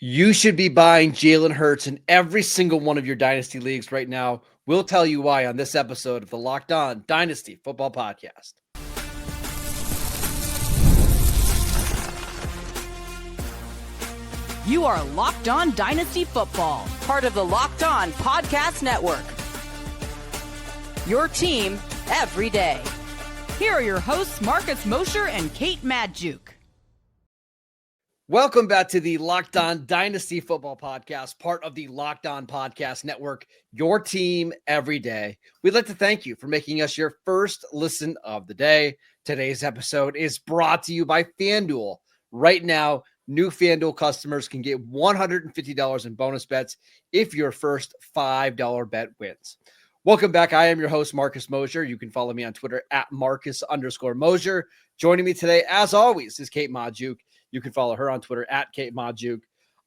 You should be buying Jalen Hurts in every single one of your Dynasty leagues right now. We'll tell you why on this episode of the Locked On Dynasty Football Podcast. You are Locked On Dynasty Football, part of the Locked On Podcast Network. Your team every day. Here are your hosts, Marcus Mosher and Kate Madjuk. Welcome back to the Locked On Dynasty Football Podcast, part of the Locked On Podcast Network, your team every day. We'd like to thank you for making us your first listen of the day. Today's episode is brought to you by FanDuel. Right now, new FanDuel customers can get $150 in bonus bets if your first $5 bet wins. Welcome back. I am your host, Marcus Mosher. You can follow me on Twitter at Marcus_Mosher. Joining me today, as always, is Kate Madjuk. You can follow her on Twitter at Kate Madjuk.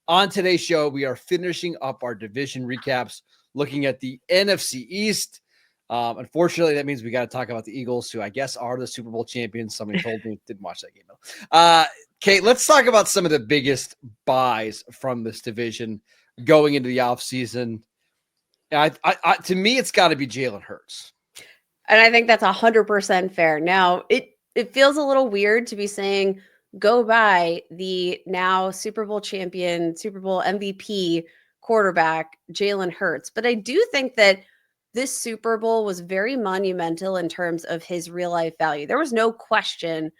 On today's show, we are finishing up our division recaps, looking at the NFC East. Unfortunately, that means we got to talk about the Eagles, who I guess are the Super Bowl champions. Somebody told me, didn't watch that game though. Kate, let's talk about some of the biggest buys from this division going into the offseason. To me, it's got to be Jalen Hurts. And I think that's 100% fair. Now, it feels a little weird to be saying, go buy the now Super Bowl champion, Super Bowl MVP quarterback, Jalen Hurts. But I do think that this Super Bowl was very monumental in terms of his real life value. There was no question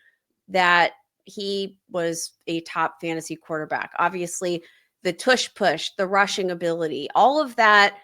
that he was a top fantasy quarterback. Obviously, the tush push, the rushing ability, all of that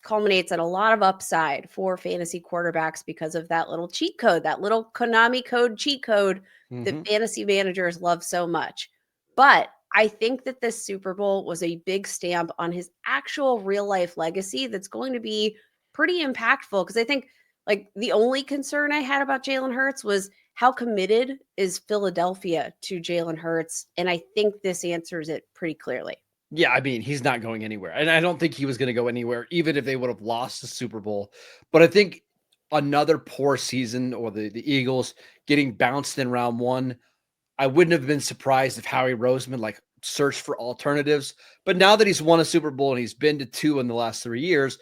culminates in a lot of upside for fantasy quarterbacks because of that little cheat code, that little Konami code cheat code that fantasy managers love so much. But I think that this Super Bowl was a big stamp on his actual real life legacy that's going to be pretty impactful. Because I think like the only concern I had about Jalen Hurts was how committed is Philadelphia to Jalen Hurts? And I think this answers it pretty clearly. Yeah, I mean, he's not going anywhere. And I don't think he was going to go anywhere, even if they would have lost the Super Bowl. But I think another poor season or the Eagles getting bounced in round one, I wouldn't have been surprised if Howie Roseman searched for alternatives. But now that he's won a Super Bowl and he's been to two in the last 3 years,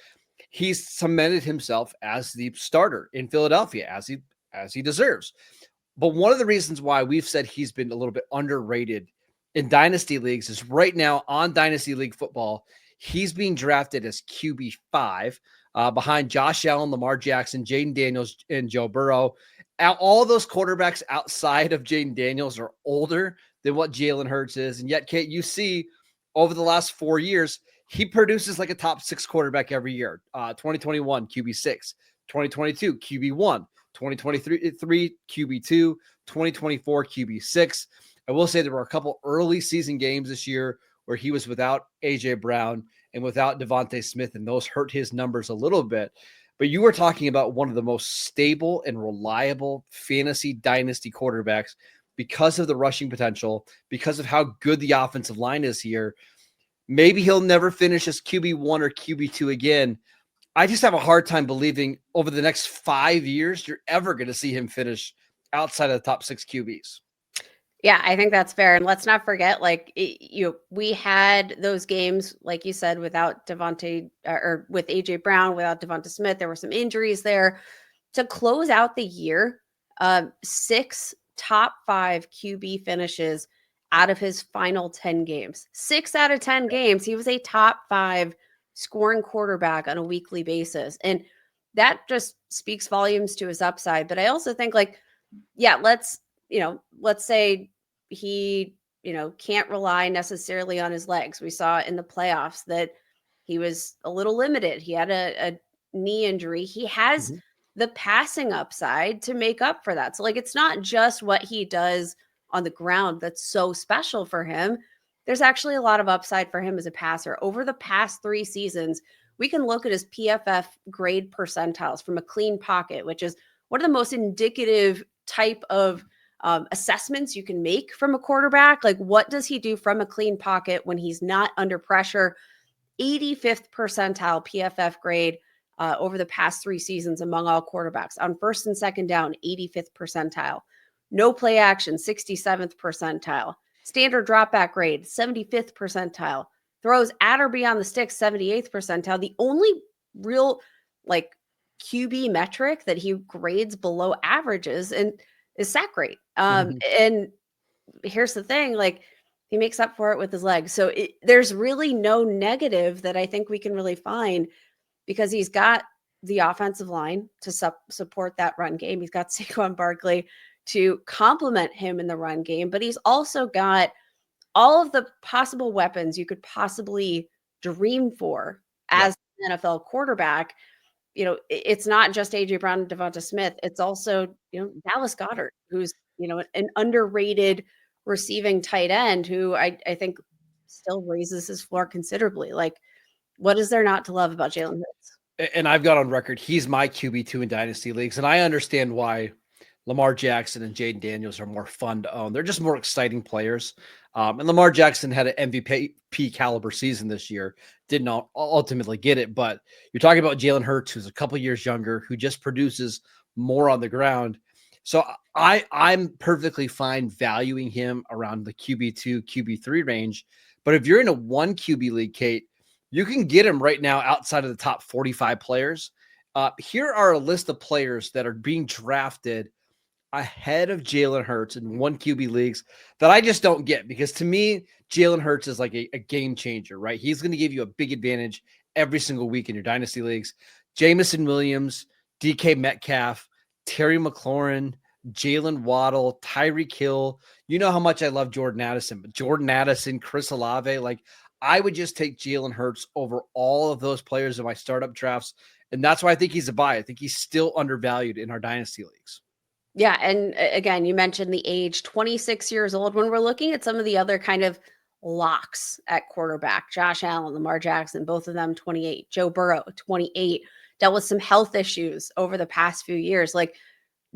he's cemented himself as the starter in Philadelphia, as he deserves. But one of the reasons why we've said he's been a little bit underrated in Dynasty leagues is right now on Dynasty League football, he's being drafted as QB 5 behind Josh Allen, Lamar Jackson, Jaden Daniels, and Joe Burrow. All those quarterbacks outside of Jaden Daniels are older than what Jalen Hurts is. And yet, Kate, you see over the last 4 years, he produces like a top 6 quarterback every year. 2021, QB 6, 2022, QB 1, 2023, QB 2, 2024, QB 6. I will say there were a couple early season games this year where he was without A.J. Brown and without Devontae Smith, and those hurt his numbers a little bit. But you were talking about one of the most stable and reliable fantasy dynasty quarterbacks because of the rushing potential, because of how good the offensive line is here. Maybe he'll never finish as QB1 or QB2 again. I just have a hard time believing over the next 5 years, you're ever going to see him finish outside of the top 6 QBs. Yeah, I think that's fair. And let's not forget, we had those games, like you said, without Devontae or with AJ Brown, without Devonta Smith. There were some injuries there. To close out the year, 6 top 5 QB finishes out of his final 10 games. 6 out of 10 games, he was a top 5 scoring quarterback on a weekly basis. And that just speaks volumes to his upside. But I also think let's say he, can't rely necessarily on his legs. We saw in the playoffs that he was a little limited. He had a knee injury. He has the passing upside to make up for that. So it's not just what he does on the ground that's so special for him. There's actually a lot of upside for him as a passer. Over the past 3 seasons, we can look at his PFF grade percentiles from a clean pocket, which is one of the most indicative type of assessments you can make from a quarterback. What does he do from a clean pocket when he's not under pressure? 85th percentile PFF grade over the past 3 seasons among all quarterbacks. On first and second down, 85th percentile. No play action, 67th percentile. Standard dropback grade, 75th percentile. Throws at or beyond the stick, 78th percentile. The only real like QB metric that he grades below averages and is sack rate. And here's the thing, like he makes up for it with his legs. So there's really no negative that I think we can really find because he's got the offensive line to support that run game. He's got Saquon Barkley to complement him in the run game, but he's also got all of the possible weapons you could possibly dream for as an NFL quarterback. You know, it's not just AJ Brown and Devonta Smith. It's also, you know, Dallas Goedert, who's, you know, an underrated receiving tight end who I think still raises his floor considerably. Like, what is there not to love about Jalen Hurts? And I've got on record, he's my QB2 in Dynasty leagues. And I understand why Lamar Jackson and Jaden Daniels are more fun to own. They're just more exciting players. And Lamar Jackson had an MVP caliber season this year. Did not ultimately get it. But you're talking about Jalen Hurts, who's a couple years younger, who just produces more on the ground. So I'm perfectly fine valuing him around the QB2, QB3 range. But if you're in a one QB league, Kate, you can get him right now outside of the top 45 players. Here are a list of players that are being drafted ahead of Jalen Hurts in one QB leagues that I just don't get, because to me, Jalen Hurts is like a game changer, right? He's going to give you a big advantage every single week in your Dynasty leagues. Jamison Williams, DK Metcalf, Terry McLaurin, Jalen Waddle, Tyreek Hill. You know how much I love Jordan Addison, but Jordan Addison, Chris Olave, like I would just take Jalen Hurts over all of those players in my startup drafts. And that's why I think he's a buy. I think he's still undervalued in our Dynasty leagues. Yeah. And again, you mentioned the age, 26 years old. When we're looking at some of the other kind of locks at quarterback, Josh Allen, Lamar Jackson, both of them 28, Joe Burrow, 28, dealt with some health issues over the past few years. Like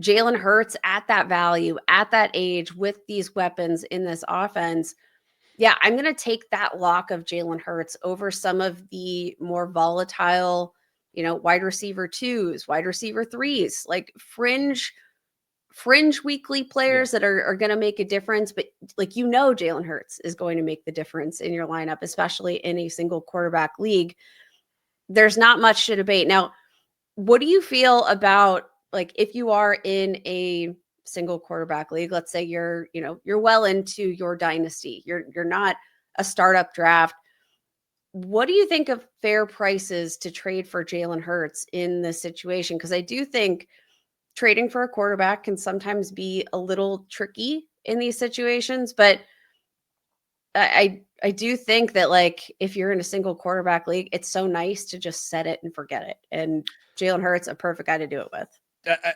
Jalen Hurts at that value, at that age, with these weapons in this offense. Yeah, I'm going to take that lock of Jalen Hurts over some of the more volatile, you know, wide receiver 2s, wide receiver 3s, like fringe weekly players that are going to make a difference. But like, you know, Jalen Hurts is going to make the difference in your lineup, especially in a single quarterback league. There's not much to debate. Now, what do you feel about, like, if you are in a single quarterback league, let's say you're well into your dynasty, you're not a startup draft. What do you think of fair prices to trade for Jalen Hurts in this situation? Because I do think trading for a quarterback can sometimes be a little tricky in these situations, but I do think that, like, if you're in a single quarterback league, it's so nice to just set it and forget it. And Jalen Hurts, a perfect guy to do it with.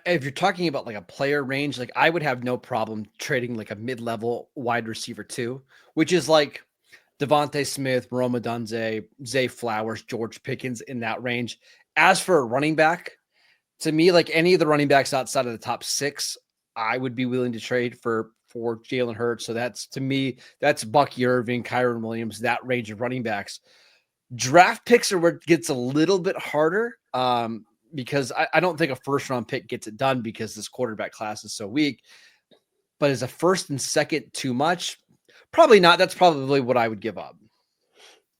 If you're talking about like a player range, like I would have no problem trading like a mid-level wide receiver 2, which is like Devontae Smith, Rome Odunze, Zay Flowers, George Pickens, in that range. As for a running back, to me, like any of the running backs outside of the top 6, I would be willing to trade for Jalen Hurts. So that's, to me, that's Bucky Irving, Kyron Williams, that range of running backs. Draft picks are where it gets a little bit harder, because I don't think a first-round pick gets it done because this quarterback class is so weak. But is a first and second too much? Probably not. That's probably what I would give up.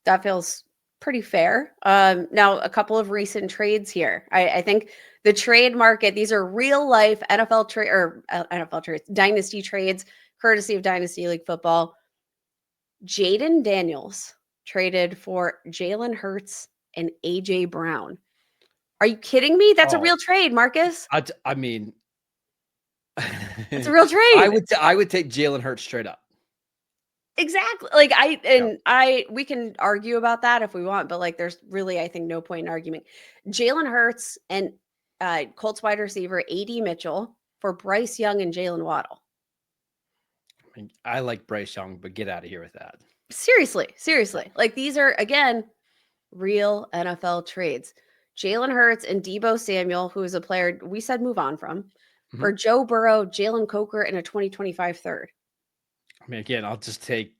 That feels pretty fair. Now, a couple of recent trades here. I think the trade market, these are real-life NFL trades, dynasty trades, courtesy of Dynasty League Football. Jaden Daniels traded for Jalen Hurts and AJ Brown. Are you kidding me? That's a real trade, Marcus. I mean, it's a real trade. I would take Jalen Hurts straight up. Exactly. Like we can argue about that if we want, but like, there's really, I think, no point in arguing. Jalen Hurts and Colts wide receiver A.D. Mitchell for Bryce Young and Jalen Waddle. I mean, I like Bryce Young, but get out of here with that. Seriously. Like, these are, again, real NFL trades. Jalen Hurts and Deebo Samuel, who is a player we said move on from, for Joe Burrow, Jalen Coker, and a 2025 third. I mean, again, I'll take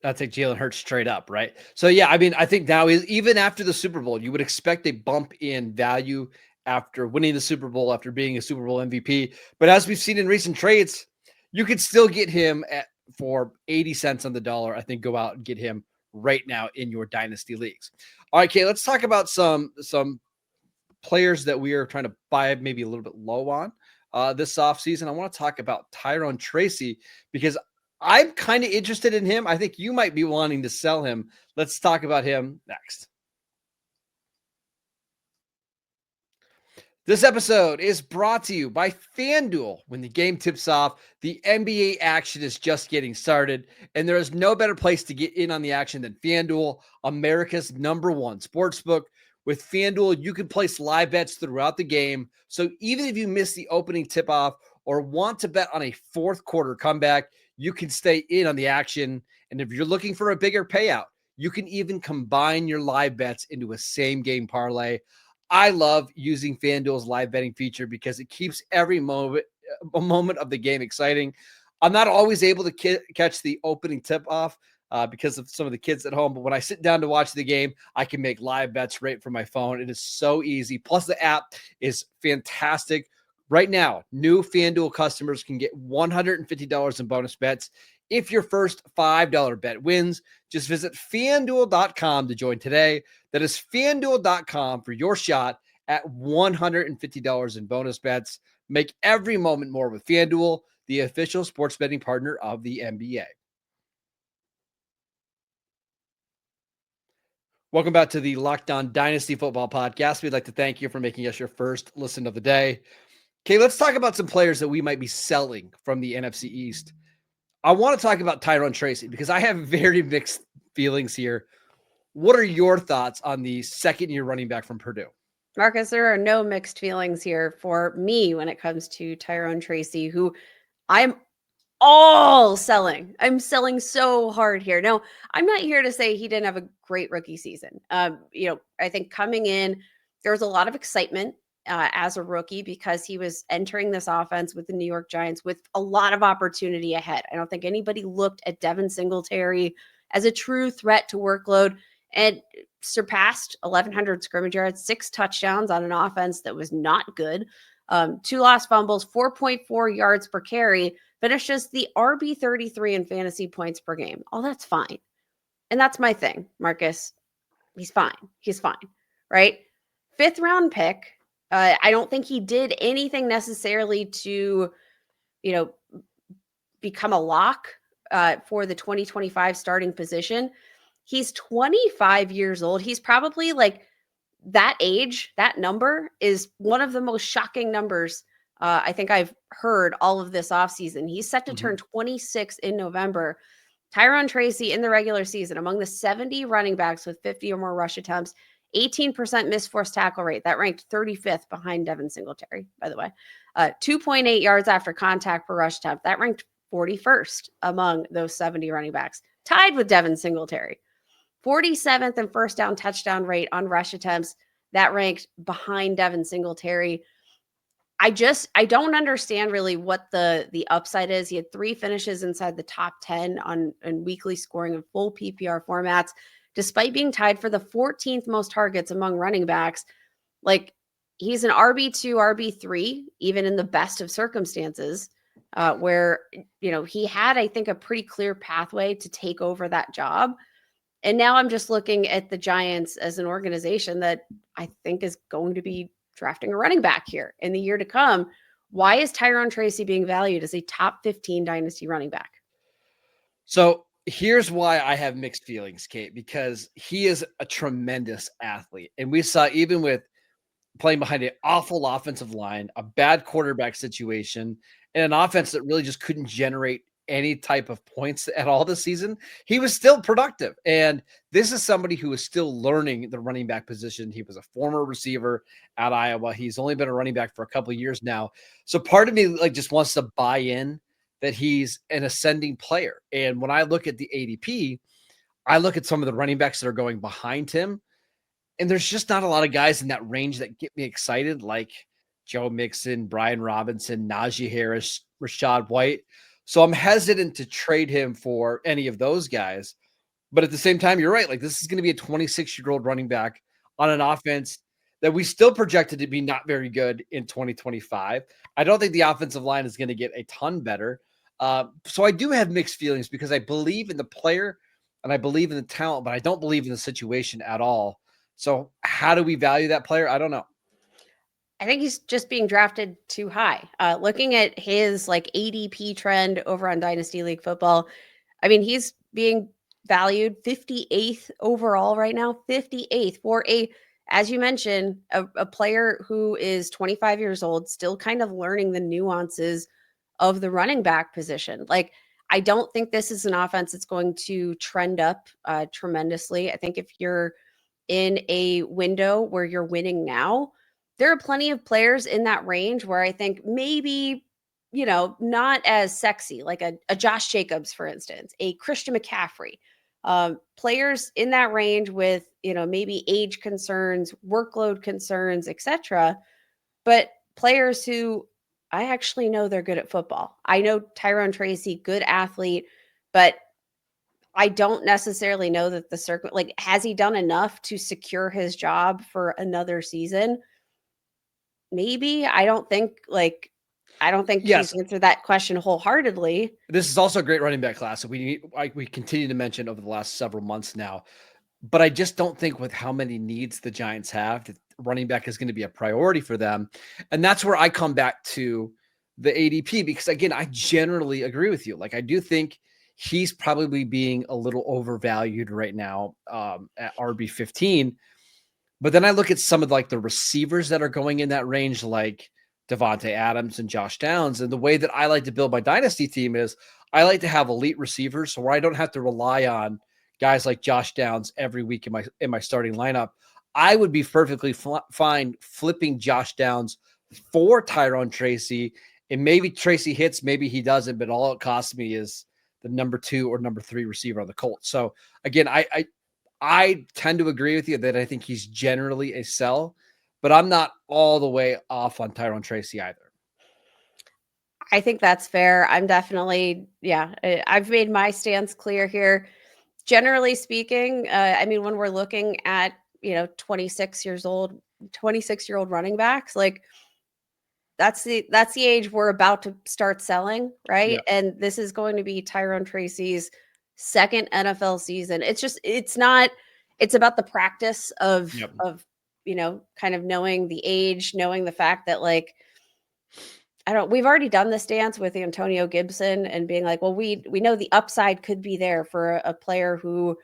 Jalen Hurts straight up, right? So yeah, I mean, I think now is, even after the Super Bowl, you would expect a bump in value after winning the Super Bowl, after being a Super Bowl MVP. But as we've seen in recent trades, you could still get him for 80 cents on the dollar. I think go out and get him right now in your dynasty leagues. All right, Kate, let's talk about some players that we are trying to buy maybe a little bit low on this offseason. I want to talk about Tyrone Tracy because I'm kind of interested in him. I think you might be wanting to sell him. Let's talk about him next. This episode is brought to you by FanDuel. When the game tips off, the NBA action is just getting started, and there is no better place to get in on the action than FanDuel, America's #1 sportsbook. With FanDuel, you can place live bets throughout the game, so even if you miss the opening tip-off or want to bet on a fourth quarter comeback, you can stay in on the action. And if you're looking for a bigger payout, you can even combine your live bets into a same-game parlay. I love using FanDuel's live betting feature because it keeps every moment of the game exciting. I'm not always able to catch the opening tip-off because of some of the kids at home, but when I sit down to watch the game, I can make live bets right from my phone. It is so easy. Plus, the app is fantastic. Right now, new FanDuel customers can get $150 in bonus bets if your first $5 bet wins. Just visit FanDuel.com to join today. That is FanDuel.com for your shot at $150 in bonus bets. Make every moment more with FanDuel, the official sports betting partner of the NBA. Welcome back to the Locked On Dynasty Football Podcast. We'd like to thank you for making us your first listen of the day. Okay, let's talk about some players that we might be selling from the NFC East. I want to talk about Tyrone Tracy because I have very mixed feelings here. What are your thoughts on the second-year running back from Purdue? Marcus, there are no mixed feelings here for me when it comes to Tyrone Tracy, who I'm all selling. I'm selling so hard here. Now, I'm not here to say he didn't have a great rookie season. I think coming in, there was a lot of excitement as a rookie because he was entering this offense with the New York Giants with a lot of opportunity ahead. I don't think anybody looked at Devin Singletary as a true threat to workload, and surpassed 1,100 scrimmage yards, 6 touchdowns on an offense that was not good. 2 lost fumbles, 4.4 yards per carry, finishes the RB 33 in fantasy points per game. Oh, that's fine. And that's my thing, Marcus. He's fine. He's fine, right? 5th round pick. I don't think he did anything necessarily to, become a lock for the 2025 starting position. He's 25 years old. He's probably like that age, that number is one of the most shocking numbers I think I've heard all of this offseason. He's set to turn 26 in November. Tyrone Tracy in the regular season, among the 70 running backs with 50 or more rush attempts, 18% missed forced tackle rate. That ranked 35th behind Devin Singletary, by the way. 2.8 yards after contact per rush attempt. That ranked 41st among those 70 running backs, tied with Devin Singletary. 47th in first down touchdown rate on rush attempts. That ranked behind Devin Singletary. I don't understand really what the upside is. He had 3 finishes inside the top 10 on weekly scoring in full PPR formats, despite being tied for the 14th most targets among running backs. Like, he's an RB2, RB3, even in the best of circumstances, where, he had, I think, a pretty clear pathway to take over that job. And now I'm just looking at the Giants as an organization that I think is going to be drafting a running back here in the year to come. Why is Tyrone Tracy being valued as a top 15 dynasty running back? So here's why I have mixed feelings, Kate, because he is a tremendous athlete. And we saw, even with playing behind an awful offensive line, a bad quarterback situation, and an offense that really just couldn't generate any type of points at all this season, he was still productive. And this is somebody who is still learning the running back position. He was a former receiver at Iowa. He's only been a running back for a couple of years now. So part of me just wants to buy in that he's an ascending player. And when I look at the ADP, I look at some of the running backs that are going behind him, and there's just not a lot of guys in that range that get me excited, like Joe Mixon, Brian Robinson, Najee Harris, Rachaad White. So I'm hesitant to trade him for any of those guys. But at the same time, you're right. Like, this is going to be a 26-year-old running back on an offense that we still projected to be not very good in 2025. I don't think the offensive line is going to get a ton better. So I do have mixed feelings because I believe in the player and I believe in the talent, but I don't believe in the situation at all. So how do we value that player? I don't know. I think he's just being drafted too high. Looking at his like ADP trend over on Dynasty League Football, I mean, he's being valued 58th overall right now, 58th for as you mentioned, a player who is 25 years old, still kind of learning the nuances of the running back position. Like, I don't think this is an offense that's going to trend up tremendously. I think if you're in a window where you're winning now, there are plenty of players in that range where I think maybe, not as sexy, like a Josh Jacobs, for instance, a Christian McCaffrey, players in that range with, maybe age concerns, workload concerns, etc. But players who I actually know they're good at football. I know Tyrone Tracy, good athlete, but I don't necessarily know that has he done enough to secure his job for another season? Maybe. I don't think he's Yes, answered that question wholeheartedly. this is also a great running back class that we continue to mention over the last several months now. But I just don't think with how many needs the Giants have, that running back is going to be a priority for them. And that's where I come back to the ADP, because again, I generally agree with you. Like, I do think he's probably being a little overvalued right now at RB15. But then I look at some of like the receivers that are going in that range, like Devontae Adams and Josh Downs. And the way that I like to build my dynasty team is I like to have elite receivers, so where I don't have to rely on guys like Josh Downs every week in my starting lineup. I would be perfectly fine flipping Josh Downs for Tyrone Tracy. And maybe Tracy hits, maybe he doesn't, but all it costs me is the number 2 or number 3 receiver on the Colts. So again, I tend to agree with you that I think he's generally a sell, but I'm not all the way off on Tyrone Tracy either. I think that's fair. I'm definitely, I've made my stance clear here. Generally speaking, I mean, when we're looking at, 26-year-old running backs, like that's the age we're about to start selling, right? Yeah. And this is going to be Tyrone Tracy's second NFL season. It's about the practice of Yep. kind of knowing the age, knowing the fact that like we've already done this dance with Antonio Gibson and being like, well, we know the upside could be there for a player who,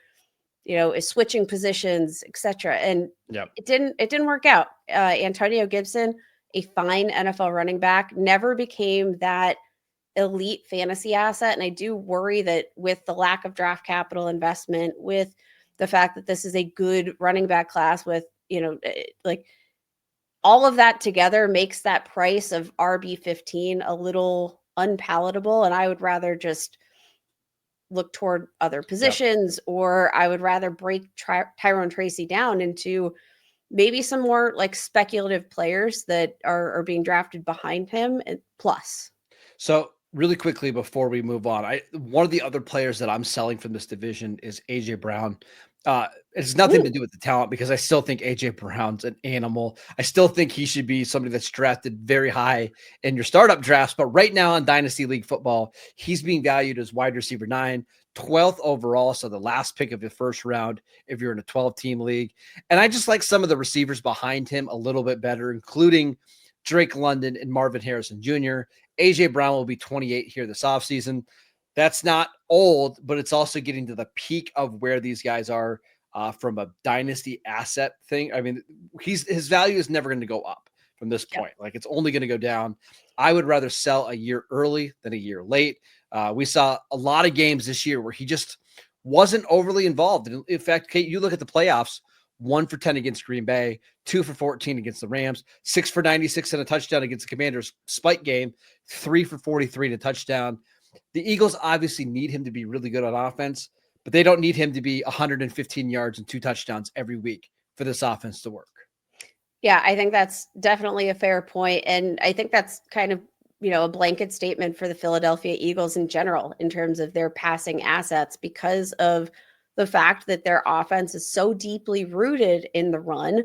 is switching positions, etc. And Yep. it didn't work out. Antonio Gibson, a fine NFL running back, never became that elite fantasy asset. And I do worry that with the lack of draft capital investment, with the fact that this is a good running back class with, like all of that together makes that price of RB15 a little unpalatable. And I would rather just look toward other positions, or I would rather break Tyrone Tracy down into maybe some more like speculative players that are being drafted behind him plus. So really quickly before we move on, one of the other players that I'm selling from this division is AJ Brown. It has nothing to do with the talent, because I still think AJ Brown's an animal. I still think he should be somebody that's drafted very high in your startup drafts. But right now on Dynasty League Football, he's being valued as wide receiver 9, 12th overall. So the last pick of the first round if you're in a 12-team league. And I just like some of the receivers behind him a little bit better, including Drake London and Marvin Harrison Jr. AJ Brown will be 28 here this offseason. That's not old, but it's also getting to the peak of where these guys are from a dynasty asset thing. I mean, his value is never going to go up from this point. Like, it's only going to go down. I would rather sell a year early than a year late. We saw a lot of games this year where he just wasn't overly involved. In fact, Kate, you look at the playoffs, 1 for 10 against Green Bay, 2 for 14 against the Rams, 6 for 96 and a touchdown against the Commanders spike game, 3 for 43 and a touchdown. The Eagles obviously need him to be really good on offense, but they don't need him to be 115 yards and 2 touchdowns every week for this offense to work. Yeah, I think that's definitely a fair point. And I think that's kind of, a blanket statement for the Philadelphia Eagles in general in terms of their passing assets, because of the fact that their offense is so deeply rooted in the run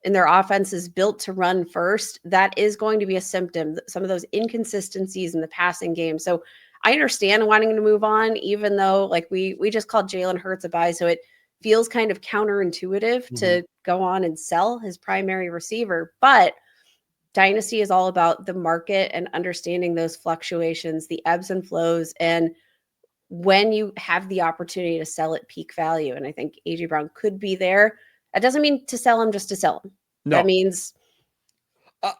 and their offense is built to run first. That is going to be a symptom, some of those inconsistencies in the passing game. So I understand wanting to move on, even though like we just called Jalen Hurts a buy. So it feels kind of counterintuitive to go on and sell his primary receiver. But Dynasty is all about the market and understanding those fluctuations, the ebbs and flows, and when you have the opportunity to sell at peak value. And I think AJ Brown could be there. That doesn't mean to sell him just to sell him. No. That means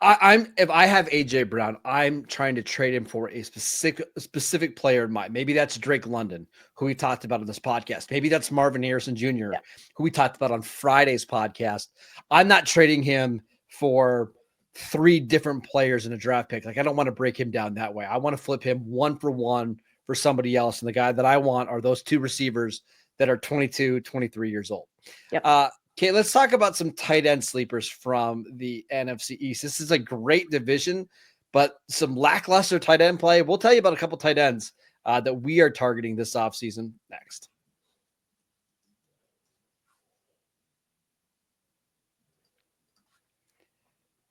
I'm if I have AJ Brown, I'm trying to trade him for a specific player in mind. Maybe that's Drake London, who we talked about on this podcast. Maybe that's Marvin Harrison Jr., who we talked about on Friday's podcast. I'm not trading him for 3 different players in a draft pick. Like, I don't want to break him down that way. I want to flip him 1 for 1 for somebody else. And the guy that I want are those 2 receivers that are 22, 23 years old. Yep. Okay, let's talk about some tight end sleepers from the NFC East. This is a great division, but some lackluster tight end play. We'll tell you about a couple tight ends that we are targeting this offseason next.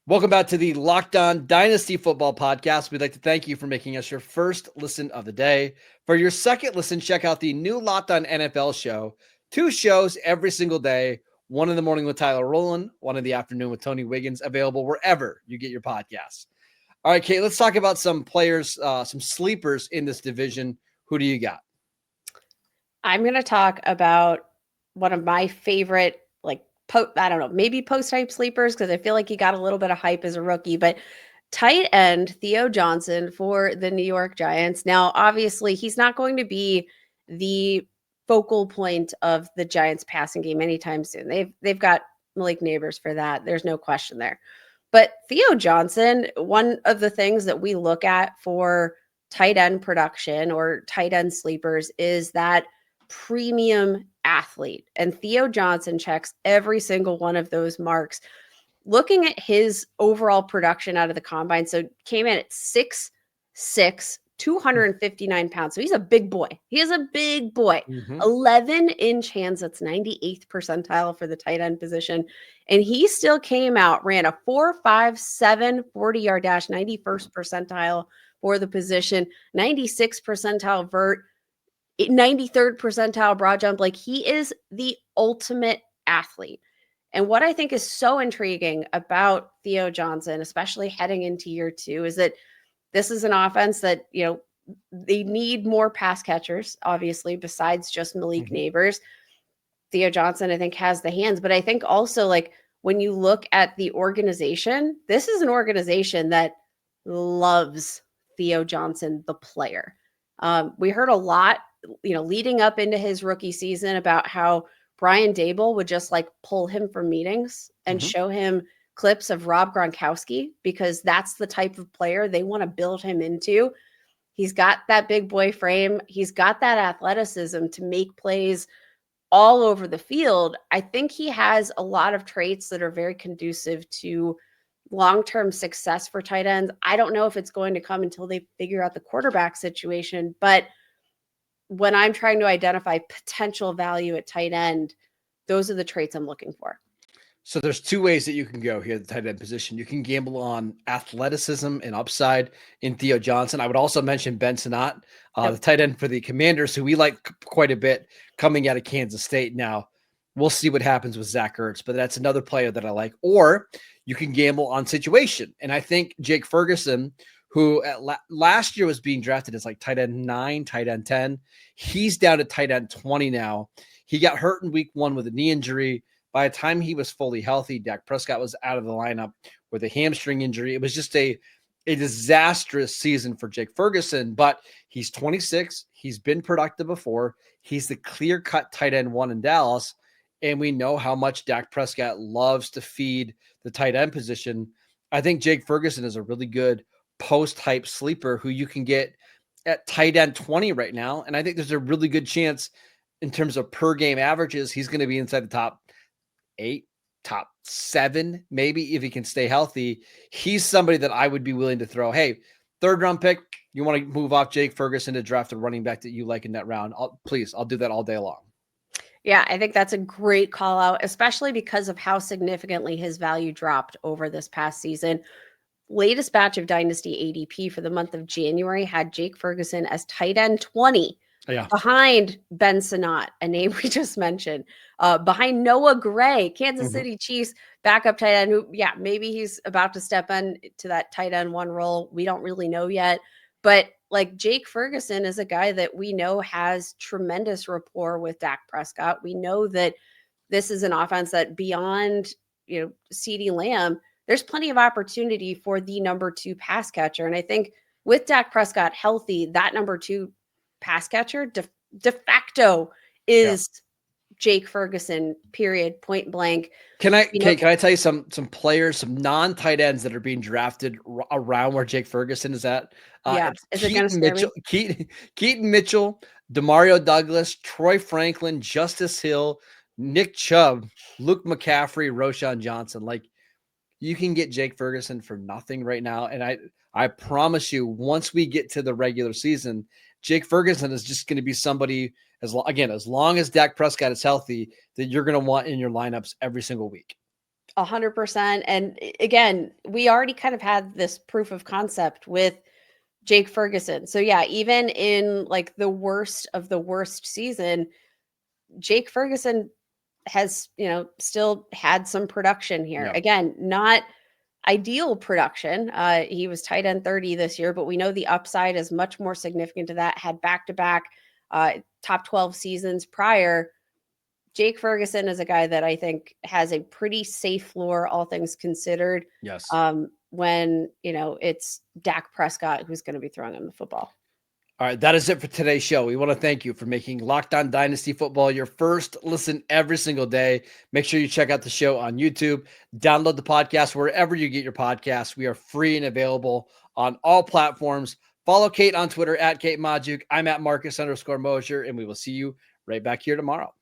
Welcome back to the Locked On Dynasty Football Podcast. We'd like to thank you for making us your first listen of the day. For your second listen, check out the new Locked On NFL show. 2 shows every single day. 1 in the morning with Tyler Rowland, 1 in the afternoon with Tony Wiggins, available wherever you get your podcasts. All right, Kate, let's talk about some players, some sleepers in this division. Who do you got? I'm going to talk about one of my favorite, I don't know, maybe post-hype sleepers, because I feel like he got a little bit of hype as a rookie, but tight end Theo Johnson for the New York Giants. Now, obviously, he's not going to be the focal point of the Giants passing game anytime soon. They've got Malik Neighbors for that. There's no question there. But Theo Johnson, one of the things that we look at for tight end production or tight end sleepers is that premium athlete. And Theo Johnson checks every single one of those marks. Looking at his overall production out of the combine, so came in at 6'6", 259 pounds. So he's a big boy. He is a big boy. 11-inch hands. That's 98th percentile for the tight end position. And he still came out, ran a 4.57 40-yard dash, 91st percentile for the position, 96th percentile vert, 93rd percentile broad jump. Like, he is the ultimate athlete. And what I think is so intriguing about Theo Johnson, especially heading into year 2, is that this is an offense that, they need more pass catchers, obviously, besides just Malik Neighbors. Theo Johnson, I think, has the hands. But I think also, when you look at the organization, this is an organization that loves Theo Johnson, the player. We heard a lot, leading up into his rookie season about how Brian Daboll would just pull him from meetings and show him clips of Rob Gronkowski, because that's the type of player they want to build him into. He's got that big boy frame. He's got that athleticism to make plays all over the field. I think he has a lot of traits that are very conducive to long-term success for tight ends. I don't know if it's going to come until they figure out the quarterback situation, but when I'm trying to identify potential value at tight end, those are the traits I'm looking for. So there's 2 ways that you can go here at the tight end position. You can gamble on athleticism and upside in Theo Johnson. I would also mention Ben Sinnott, the tight end for the Commanders, who we like quite a bit, coming out of Kansas State. Now, we'll see what happens with Zach Ertz, but that's another player that I like. Or you can gamble on situation. And I think Jake Ferguson, who last year was being drafted as tight end 9, tight end 10, he's down to tight end 20 now. He got hurt in week 1 with a knee injury. By the time he was fully healthy, Dak Prescott was out of the lineup with a hamstring injury. It was just a disastrous season for Jake Ferguson, but he's 26. He's been productive before. He's the clear-cut tight end 1 in Dallas, and we know how much Dak Prescott loves to feed the tight end position. I think Jake Ferguson is a really good post-hype sleeper who you can get at tight end 20 right now, and I think there's a really good chance in terms of per-game averages, he's going to be inside the top 8, top 7, maybe, if he can stay healthy. He's somebody that I would be willing to throw. Hey, 3rd round pick, you want to move off Jake Ferguson to draft a running back that you like in that round? I'll do that all day long. Yeah, I think that's a great call out, especially because of how significantly his value dropped over this past season. latest batch of Dynasty ADP for the month of January had Jake Ferguson as tight end 20. Yeah. Behind Ben Sinnott, a name we just mentioned, behind Noah Gray, Kansas City Chiefs backup tight end, who, yeah, maybe he's about to step in to that tight end one role. We don't really know yet. But like Jake Ferguson is a guy that we know has tremendous rapport with Dak Prescott. We know that this is an offense that beyond, CeeDee Lamb, there's plenty of opportunity for the number 2 pass catcher. And I think with Dak Prescott healthy, that number 2 pass catcher de facto is Jake Ferguson, period, point blank. Can I tell you some players, some non-tight ends that are being drafted around where Jake Ferguson is at? Yeah. Is it going to scare me? Keaton Mitchell, Demario Douglas, Troy Franklin, Justice Hill, Nick Chubb, Luke McCaffrey, Roshan Johnson. Like, you can get Jake Ferguson for nothing right now. And I promise you, once we get to the regular season, Jake Ferguson is just going to be somebody, as long as Dak Prescott is healthy, that you're going to want in your lineups every single week. 100%. And again, we already kind of had this proof of concept with Jake Ferguson. So yeah, even in like the worst of the worst season, Jake Ferguson has, still had some production here. Yeah. Again, not ideal production. He was tight end 30 this year, but we know the upside is much more significant to that. Had back-to-back top 12 seasons prior. Jake Ferguson is a guy that I think has a pretty safe floor, all things considered. Yes. When, it's Dak Prescott who's going to be throwing him the football. All right, that is it for today's show. We want to thank you for making Locked On Dynasty Football your first listen every single day. Make sure you check out the show on YouTube. Download the podcast wherever you get your podcasts. We are free and available on all platforms. Follow Kate on Twitter at Kate Majuk. I'm at Marcus_Mosher, and we will see you right back here tomorrow.